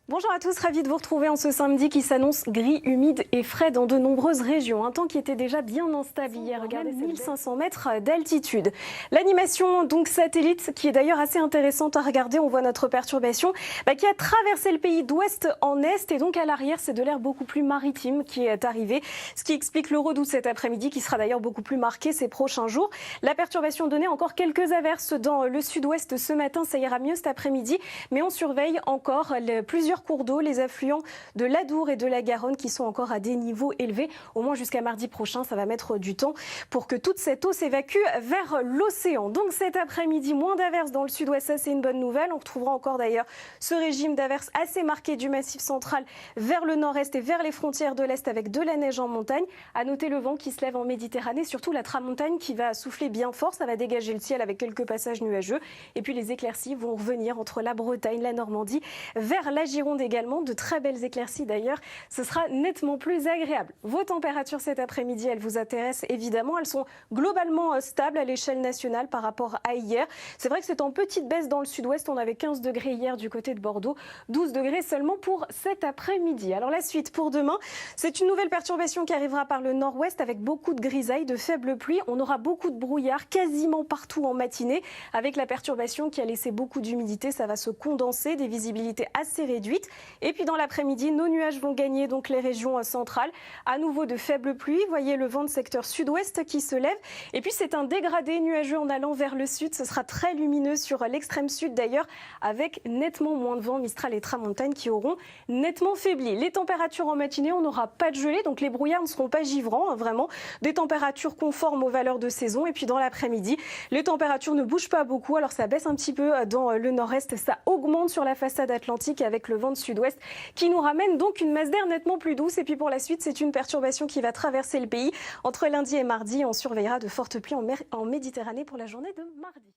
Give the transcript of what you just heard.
Bonjour à tous, ravi de vous retrouver en ce samedi qui s'annonce gris, humide et frais dans de nombreuses régions. Un temps qui était déjà bien instable hier, regardez, 1500 mètres d'altitude. L'animation donc satellite, qui est d'ailleurs assez intéressante à regarder, on voit notre perturbation qui a traversé le pays d'ouest en est, et donc à l'arrière c'est de l'air beaucoup plus maritime qui est arrivé, ce qui explique le redout cet après-midi qui sera d'ailleurs beaucoup plus marqué ces prochains jours. La perturbation donnait encore quelques averses dans le sud-ouest ce matin, ça ira mieux cet après-midi, mais on surveille encore plusieurs cours d'eau, les affluents de l'Adour et de la Garonne qui sont encore à des niveaux élevés. Au moins jusqu'à mardi prochain, ça va mettre du temps pour que toute cette eau s'évacue vers l'océan. Donc cet après-midi, moins d'averses dans le sud-ouest, ça c'est une bonne nouvelle. On retrouvera encore d'ailleurs ce régime d'averses assez marqué du massif central vers le nord-est et vers les frontières de l'est avec de la neige en montagne. À noter le vent qui se lève en Méditerranée, surtout la tramontagne qui va souffler bien fort. Ça va dégager le ciel avec quelques passages nuageux. Et puis les éclaircies vont revenir entre la Bretagne, la Normandie, vers la Gironde également, de très belles éclaircies d'ailleurs, ce sera nettement plus agréable. Vos températures cet après-midi, elles vous intéressent évidemment, elles sont globalement stables à l'échelle nationale par rapport à hier. C'est vrai que c'est en petite baisse dans le sud-ouest, on avait 15 degrés hier du côté de Bordeaux, 12 degrés seulement pour cet après-midi. Alors la suite pour demain, c'est une nouvelle perturbation qui arrivera par le nord-ouest avec beaucoup de grisailles, de faibles pluies. On aura beaucoup de brouillard quasiment partout en matinée avec la perturbation qui a laissé beaucoup d'humidité, ça va se condenser, des visibilités assez réduites. Et puis dans l'après-midi, nos nuages vont gagner donc les régions centrales. À nouveau de faibles pluies. Voyez le vent de secteur sud-ouest qui se lève. Et puis c'est un dégradé nuageux en allant vers le sud. Ce sera très lumineux sur l'extrême sud d'ailleurs, avec nettement moins de vent, Mistral et Tramontane qui auront nettement faibli. Les températures en matinée, on n'aura pas de gelée, donc les brouillards ne seront pas givrants, vraiment. Des températures conformes aux valeurs de saison. Et puis dans l'après-midi, les températures ne bougent pas beaucoup. Alors ça baisse un petit peu dans le nord-est, ça augmente sur la façade atlantique avec le vent de sud-ouest qui nous ramène donc une masse d'air nettement plus douce. Et puis pour la suite, c'est une perturbation qui va traverser le pays. Entre lundi et mardi, on surveillera de fortes pluies en Méditerranée pour la journée de mardi.